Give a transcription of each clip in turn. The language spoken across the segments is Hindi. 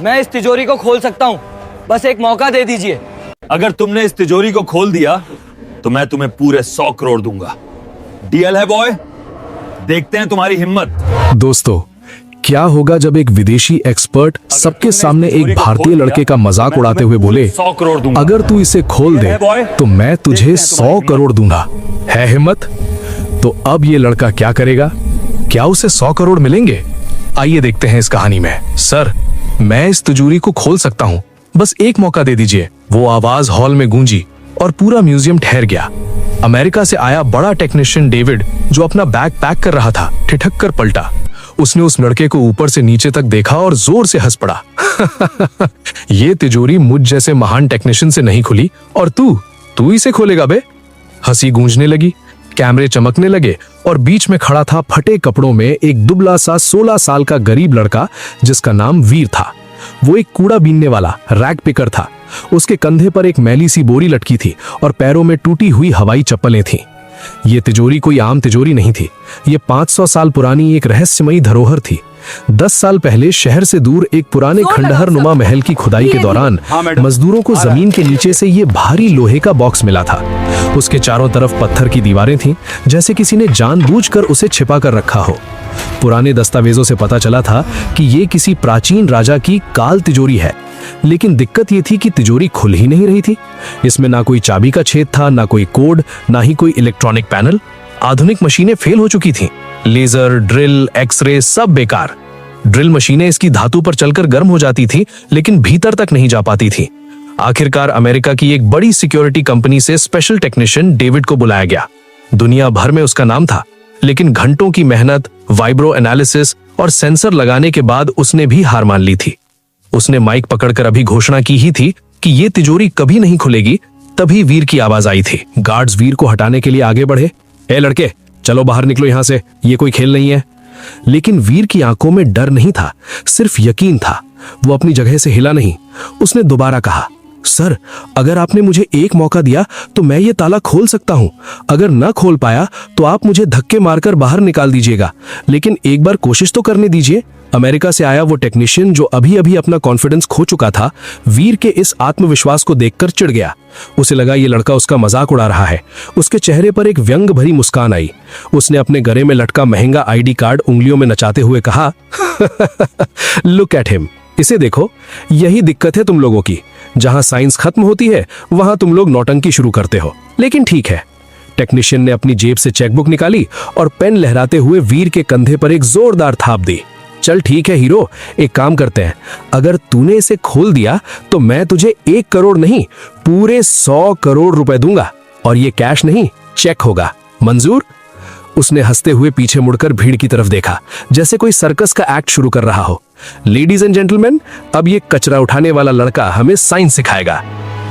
मैं इस तिजोरी को खोल सकता हूँ, बस एक मौका दे दीजिए। अगर तुमने इस तिजोरी को खोल दिया तो मैं तुम्हें पूरे 100 करोड़ दूंगा। डील है बॉय? देखते हैं तुम्हारी हिम्मत। दोस्तों, क्या होगा जब एक विदेशी एक्सपर्ट सबके सामने एक भारतीय लड़के का मजाक उड़ाते हुए बोले, 100 करोड़ दूंगा। अगर तू इसे खोल दे तो मैं तुझे 100 करोड़ दूंगा। है हिम्मत? तो अब ये लड़का क्या करेगा? क्या उसे 100 करोड़ मिलेंगे? आइए देखते हैं इस कहानी में। सर, मैं इस तिजोरी को खोल सकता हूँ, बस एक मौका दे दीजिए। वो आवाज हॉल में गूंजी और पूरा म्यूजियम ठहर गया। अमेरिका से आया बड़ा टेक्नीशियन डेविड, जो अपना बैग पैक कर रहा था, ठिठक कर पलटा। उसने उस लड़के को ऊपर से नीचे तक देखा और जोर से हंस पड़ा। ये तिजोरी मुझ जैसे महान टेक्नीशियन से नहीं खुली और तू इसे खोलेगा बे? हंसी गूंजने लगी, कैमरे चमकने लगे और बीच में खड़ा था फटे कपड़ों में एक दुबला सा 16 साल का गरीब लड़का, जिसका नाम वीर था। वो एक कूड़ा बीनने वाला रैग पिकर था। उसके कंधे पर एक मैली सी बोरी लटकी थी और पैरों में टूटी हुई हवाई चप्पलें थीं। ये तिजोरी कोई आम तिजोरी नहीं थी। ये 500 साल पुरानी एक रहस्यमयी धरोहर थी। 10 साल पहले शहर से दूर एक पुराने खंडहर नुमा महल की खुदाई के दौरान मजदूरों को जमीन के नीचे से ये भारी लोहे का बॉक्स मिला था। उसके चारों तरफ पत्थर की दीवारें थीं, जैसे किसी ने जानबूझकर उसे छिपा कर रखा हो। पुराने दस्तावेजों से पता चला था कि ये किसी प्राचीन राजा की काल तिजोरी है, लेकिन दिक्कत ये थी कि तिजोरी खुल ही नहीं रही थी। इसमें ना कोई चाबी का छेद था, ना कोई कोड, ना ही कोई इलेक्ट्रॉनिक पैनल। आधुनिक मशीनें फेल हो चुकी थीं। लेजर, ड्रिल, एक्सरे सब बेकार। ड्रिल मशीनें इसकी धातु पर चलकर गर्म हो जाती थी, लेकिन भीतर तक नहीं जा पाती थी। आखिरकार अमेरिका की एक बड़ी सिक्योरिटी कंपनी से स्पेशल टेक्नीशियन डेविड को बुलाया गया। दुनिया भर में उसका नाम था, लेकिन घंटों की मेहनत, वाइब्रो एनालिसिस और सेंसर लगाने के बाद उसने भी हार मान ली थी। उसने माइक पकड़कर अभी घोषणा की ही थी कि ये तिजोरी कभी नहीं खुलेगी, तभी वीर की आवाज आई थी। गार्ड्स वीर को हटाने के लिए आगे बढ़े। ए लड़के, चलो बाहर निकलो यहाँ से, ये कोई खेल नहीं है। लेकिन वीर की आंखों में डर नहीं था, सिर्फ यकीन था। वो अपनी जगह से हिला नहीं। उसने दोबारा कहा, सर, अगर आपने मुझे एक मौका दिया तो मैं ये ताला खोल सकता हूँ। अगर न खोल पाया तो आप मुझे धक्के मारकर बाहर निकाल दीजिएगा, लेकिन एक बार कोशिश तो करने दीजिए। अमेरिका से आया वो टेक्नीशियन, जो अभी अभी अपना कॉन्फिडेंस खो चुका था, वीर के इस आत्मविश्वास को देखकर चिढ़ गया। उसे लगा ये लड़का उसका मजाक उड़ा रहा है। उसके चेहरे पर एक व्यंग भरी मुस्कान आई। उसने अपने गले में लटका महंगा आईडी कार्ड उंगलियों में नचाते हुए कहा, लुक एट हिम, इसे देखो। यही दिक्कत है तुम लोगों की। जहां साइंस खत्म होती है वहां तुम लोग नौटंकी शुरू करते हो। लेकिन ठीक है। टेक्नीशियन ने अपनी जेब से चेकबुक निकाली और पेन लहराते हुए वीर के कंधे पर एक जोरदार थाप दी। चल ठीक है हीरो, एक काम करते हैं। अगर तूने इसे खोल दिया तो मैं तुझे 1 करोड़ नहीं, पूरे 100 करोड़ रुपए दूंगा, और ये कैश नहीं, चेक होगा। मंजूर? उसने हंसते हुए पीछे मुड़कर भीड़ की तरफ देखा, जैसे कोई सर्कस का एक्ट शुरू कर रहा हो। लेडीज एंड जेंटलमैन, अब ये कचरा उठाने वाला लड़का हमें साइंस सिखाएगा।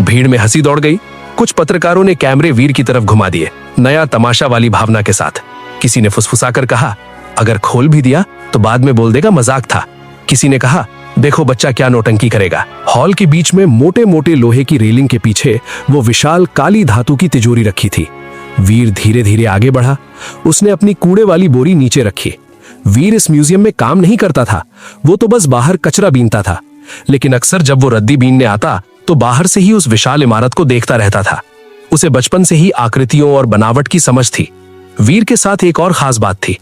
भीड़ में हंसी दौड़ गई। कुछ पत्रकारों ने कैमरे वीर की तरफ घुमा दिए, नया तमाशा वाली भावना के साथ। किसी ने फुसफुसाकर कहा, अगर खोल भी दिया तो बाद में बोल देगा मजाक था। किसी ने कहा, देखो बच्चा क्या नौटंकी करेगा। हॉल के बीच में मोटे मोटे लोहे की रेलिंग के पीछे वो विशाल काली धातु की तिजोरी रखी थी। वीर धीरे धीरे आगे बढ़ा। उसने अपनी कूड़े वाली बोरी नीचे रखी। वीर इस म्यूजियम में काम नहीं करता था, वो तो बस बाहर कचरा बीनता था। लेकिन अक्सर जब वो रद्दी बीनने आता तो बाहर से ही उस विशाल इमारत को देखता रहता था। उसे बचपन से ही आकृतियों और बनावट की समझ थी। वीर के साथ एक और खास बात थी,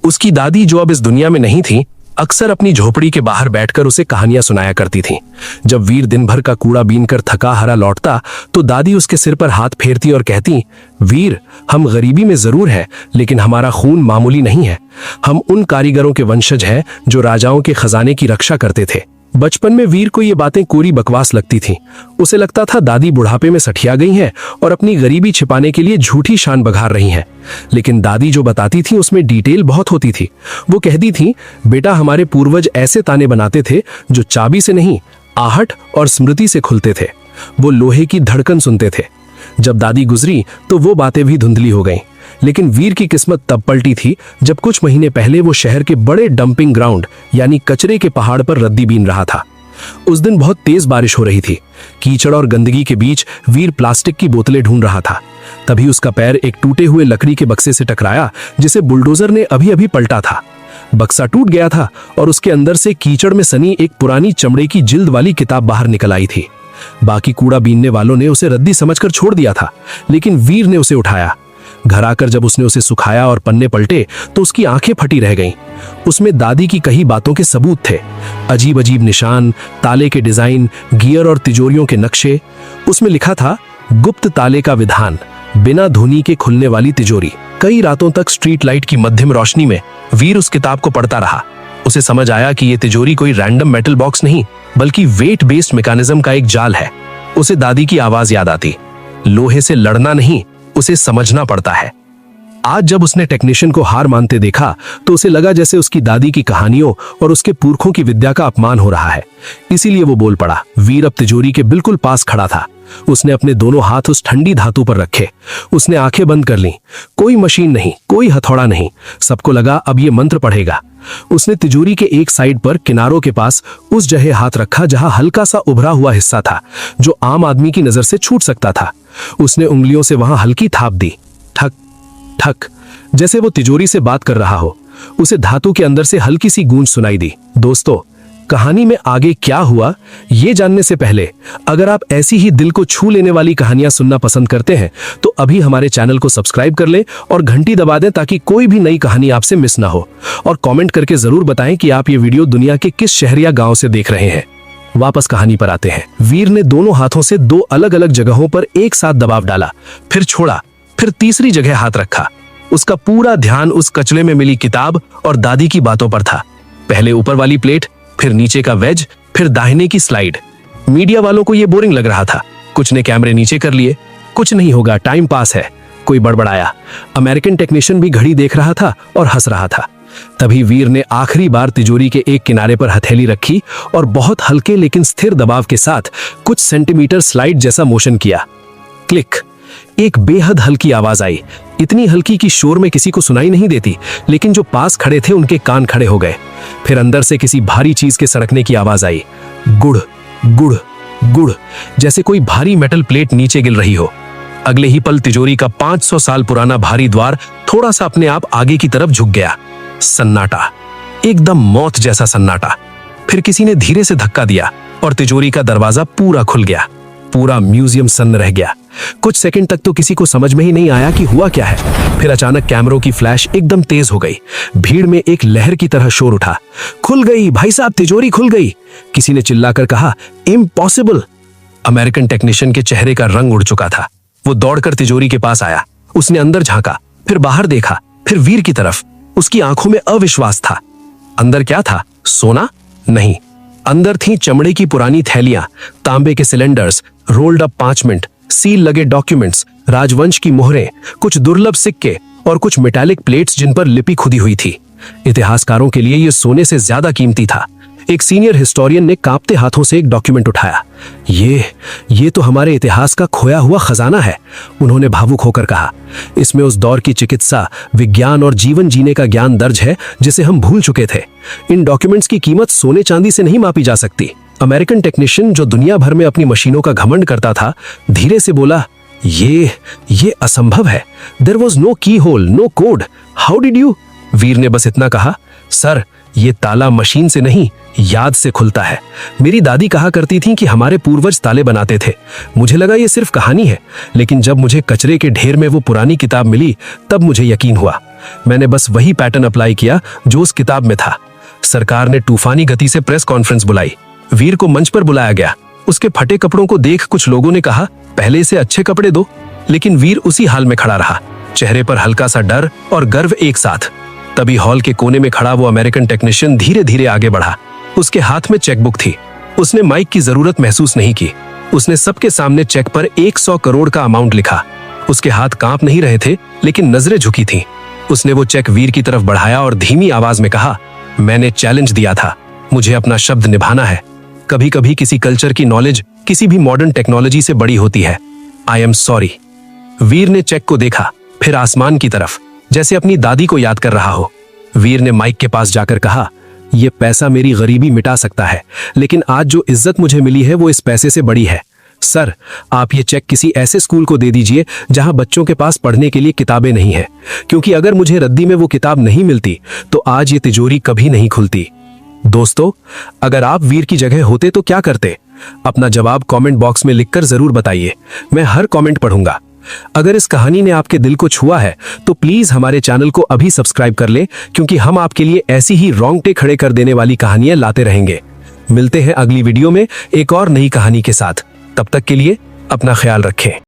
उसकी दादी जो अब इस दुनिया में नहीं थी, अक्सर अपनी झोपड़ी के बाहर बैठकर उसे कहानियां सुनाया करती थीं। जब वीर दिन भर का कूड़ा बीनकर थका हारा लौटता तो दादी उसके सिर पर हाथ फेरती और कहती, वीर, हम गरीबी में जरूर हैं, लेकिन हमारा खून मामूली नहीं है। हम उन कारीगरों के वंशज हैं जो राजाओं के खजाने की रक्षा करते थे। बचपन में वीर को ये बातें कोरी बकवास लगती थीं। उसे लगता था दादी बुढ़ापे में सठिया गई हैं और अपनी गरीबी छिपाने के लिए झूठी शान बघार रही हैं। लेकिन दादी जो बताती थी उसमें डिटेल बहुत होती थी। वो कहती थी, बेटा, हमारे पूर्वज ऐसे ताने बनाते थे जो चाबी से नहीं, आहट और स्मृति से खुलते थे। वो लोहे की धड़कन सुनते थे। जब दादी गुजरी तो वो बातें भी धुंधली हो गईं। लेकिन वीर की किस्मत तब पलटी थी जब कुछ महीने पहले वो शहर के बड़े डंपिंग ग्राउंड यानी कचरे के पहाड़ पर रद्दी बीन रहा था। उस दिन बहुत तेज बारिश हो रही थी। कीचड़ और गंदगी के बीच वीर प्लास्टिक की बोतलें ढूंढ रहा था। तभी उसका पैर एक टूटे हुए लकड़ी के बक्से से टकराया जिसे बुलडोजर ने अभी अभी पलटा था। बक्सा टूट गया था और उसके अंदर से कीचड़ में सनी एक पुरानी चमड़े की जिल्द वाली किताब बाहर निकल आई थी। बाकी कूड़ा बीनने वालों ने उसे रद्दी समझकर छोड़ दिया था, लेकिन वीर ने उसे उठाया। घर आकर जब उसने उसे सुखाया और पन्ने पलटे तो उसकी आंखें फटी रह गईं। उसमें दादी की कही बातों के सबूत थे, अजीब अजीब निशान, ताले के डिजाइन, गियर और तिजोरियों के नक्शे। उसमें लिखा था गुप्त ताले का विधान, बिना धुनी के खुलने वाली तिजोरी। कई रातों तक स्ट्रीट लाइट की मध्यम रोशनी में वीर उस किताब को पढ़ता रहा। उसे समझ आया कि यह तिजोरी कोई रैंडम मेटल बॉक्स नहीं, बल्कि वेट बेस्ड मैकेनिज्म का एक जाल है। उसे दादी की आवाज याद आती, लोहे से लड़ना नहीं, उसे समझना पड़ता है। आज जब उसने टेक्नीशियन को हार मानते देखा तो उसे लगा जैसे उसकी दादी की कहानियों और उसके पुरखों की विद्या का अपमान हो रहा है। इसीलिए वो बोल पड़ा। वीर अब तिजोरी के बिल्कुल पास खड़ा था। उसने अपने दोनों हाथ उस ठंडी धातु पर रखे। उसने आंखें बंद कर लीं। कोई मशीन नहीं, कोई हथौड़ा नहीं। सबको लगा अब ये मंत्र पढ़ेगा। उसने तिजोरी के एक साइड पर किनारों के पास उस जगह हाथ रखा जहां हल्का सा उभरा हुआ हिस्सा था जो आम आदमी की नजर से छूट सकता था। उसने उंगलियों से वहां हल्की थाप दी, ठक ठक, जैसे वो तिजोरी से बात कर रहा हो। उसे धातु के अंदर से हल्की सी गूंज सुनाई दी। दोस्तों, कहानी में आगे क्या हुआ ये जानने से पहले अगर आप ऐसी ही दिल को छू लेने वाली कहानियां सुनना पसंद करते हैं तो अभी हमारे चैनल को सब्सक्राइब कर लें और घंटी दबा दें ताकि कोई भी नई कहानी आपसे मिस ना हो। और कमेंट करके जरूर बताएं कि आप ये वीडियो दुनिया के किस शहर या गांव से देख रहे हैं। वापस कहानी पर आते हैं। वीर ने दोनों हाथों से दो अलग अलग जगहों पर एक साथ दबाव डाला, फिर छोड़ा, फिर तीसरी जगह हाथ रखा। उसका पूरा ध्यान उस कचरे में मिली किताब और दादी की बातों पर था। पहले ऊपर वाली प्लेट, फिर नीचे का वेज, फिर दाहिने की स्लाइड। मीडिया वालों को यह बोरिंग लग रहा था। कुछ ने कैमरे नीचे कर लिए। कुछ नहीं होगा, टाइम पास है, कोई बड़बड़ाया। अमेरिकन टेक्नीशियन भी घड़ी देख रहा था और हंस रहा था। तभी वीर ने आखिरी बार तिजोरी के एक किनारे पर हथेली रखी और बहुत हल्के लेकिन स्थिर दबाव के साथ कुछ सेंटीमीटर स्लाइड जैसा मोशन किया। क्लिक, एक बेहद हल्की आवाज आई, इतनी हल्की कि शोर में किसी को सुनाई नहीं देती, लेकिन जो पास खड़े थे उनके कान खड़े हो गए। फिर अंदर से किसी भारी चीज के सड़कने की आवाज आई, गुड़ गुड़ गुड़, जैसे कोई भारी मेटल प्लेट नीचे गिर रही हो। अगले ही पल तिजोरी का 500 साल पुराना भारी द्वार थोड़ा सा अपने आप आगे की तरफ झुक गया। सन्नाटा, एकदम मौत जैसा सन्नाटा। फिर किसी ने धीरे से धक्का दिया और तिजोरी का दरवाजा पूरा खुल गया। पूरा म्यूजियम सन्न रह गया। कुछ सेकंड तक तो किसी को समझ में ही नहीं आया कि हुआ क्या है। फिर अचानक कैमरों की फ्लैश एकदम तेज हो गई। भीड़ में एक लहर की तरह शोर उठा, खुल गई भाई साहब, तिजोरी खुल गई। किसी ने चिल्लाकर कहा, इम्पॉसिबल। अमेरिकन टेक्नीशियन के चेहरे का रंग उड़ चुका था। वो दौड़कर तिजोरी के पास आया। उसने अंदर झांका, फिर बाहर देखा, फिर वीर की तरफ। उसकी आंखों में अविश्वास था। अंदर क्या था? सोना? नहीं, अंदर थी चमड़े की पुरानी थैलियां, तांबे के cylinders, rolled up parchment, seal लगे डॉक्यूमेंट्स, राजवंश की मोहरें, कुछ दुर्लभ सिक्के और कुछ मेटालिक प्लेट्स जिन पर लिपि खुदी हुई थी। इतिहासकारों के लिए यह सोने से ज्यादा कीमती था। एक सीनियर हिस्टोरियन ने कांपते हाथों से एक डॉक्यूमेंट उठाया। ये तो हमारे इतिहास का खोया हुआ खजाना है, उन्होंने भावुक होकर कहा। इसमें उस दौर की चिकित्सा, विज्ञान और जीवन जीने का ज्ञान दर्ज है जिसे हम भूल चुके थे। इन डॉक्यूमेंट्स की कीमत सोने चांदी से नहीं मापी जा सकती। अमेरिकन टेक्नीशियन, जो दुनिया भर में अपनी मशीनों का घमंड करता था, धीरे से बोला, ये असंभव है। There was no keyhole, no code, how did you? Veer ने बस इतना कहा, सर, ये ताला मशीन से नहीं, याद से खुलता है। मेरी दादी कहा करती थी कि हमारे पूर्वज ताले बनाते थे। मुझे लगा ये सिर्फ कहानी है, लेकिन जब मुझे कचरे के ढेर में वो पुरानी किताब मिली तब मुझे यकीन हुआ। मैंने बस वही पैटर्न अप्लाई किया जो उस किताब में था। सरकार ने तूफानी गति से प्रेस कॉन्फ्रेंस बुलाई। वीर को मंच पर बुलाया गया। उसके फटे कपड़ों को देख कुछ लोगों ने कहा, पहले से अच्छे कपड़े दो। लेकिन वीर उसी हाल में खड़ा रहा, चेहरे पर हल्का सा डर और गर्व एक साथ। तभी हॉल के कोने में खड़ा वो अमेरिकन टेक्नीशियन धीरे धीरे आगे बढ़ा। उसके हाथ में चेकबुक थी। उसने माइक की जरूरत महसूस नहीं की। उसने सबके सामने चेक पर 100 करोड़ का अमाउंट लिखा। उसके हाथ कांप नहीं रहे थे, लेकिन नजरें झुकी थीं। उसने वो चेक वीर की तरफ बढ़ाया और धीमी आवाज में कहा, मैंने चैलेंज दिया था, मुझे अपना शब्द निभाना है। कभी कभी किसी कल्चर की नॉलेज किसी भी मॉडर्न टेक्नोलॉजी से बड़ी होती है। I am sorry. वीर ने चेक को देखा, फिर आसमान की तरफ, जैसे अपनी दादी को याद कर रहा हो। वीर ने माइक के पास जाकर कहा, यह पैसा मेरी गरीबी मिटा सकता है, लेकिन आज जो इज्जत मुझे मिली है वो इस पैसे से बड़ी है। सर, आप ये चेक किसी ऐसे स्कूल को दे दीजिए जहां बच्चों के पास पढ़ने के लिए किताबें नहीं है, क्योंकि अगर मुझे रद्दी में वो किताब नहीं मिलती तो आज ये तिजोरी कभी नहीं खुलती। दोस्तों, अगर आप वीर की जगह होते तो क्या करते? अपना जवाब कमेंट बॉक्स में लिखकर जरूर बताइए। मैं हर कमेंट पढ़ूंगा। अगर इस कहानी ने आपके दिल को छुआ है तो प्लीज हमारे चैनल को अभी सब्सक्राइब कर ले, क्योंकि हम आपके लिए ऐसी ही रोंगटे खड़े कर देने वाली कहानियां लाते रहेंगे। मिलते हैं अगली वीडियो में एक और नई कहानी के साथ। तब तक के लिए अपना ख्याल रखें।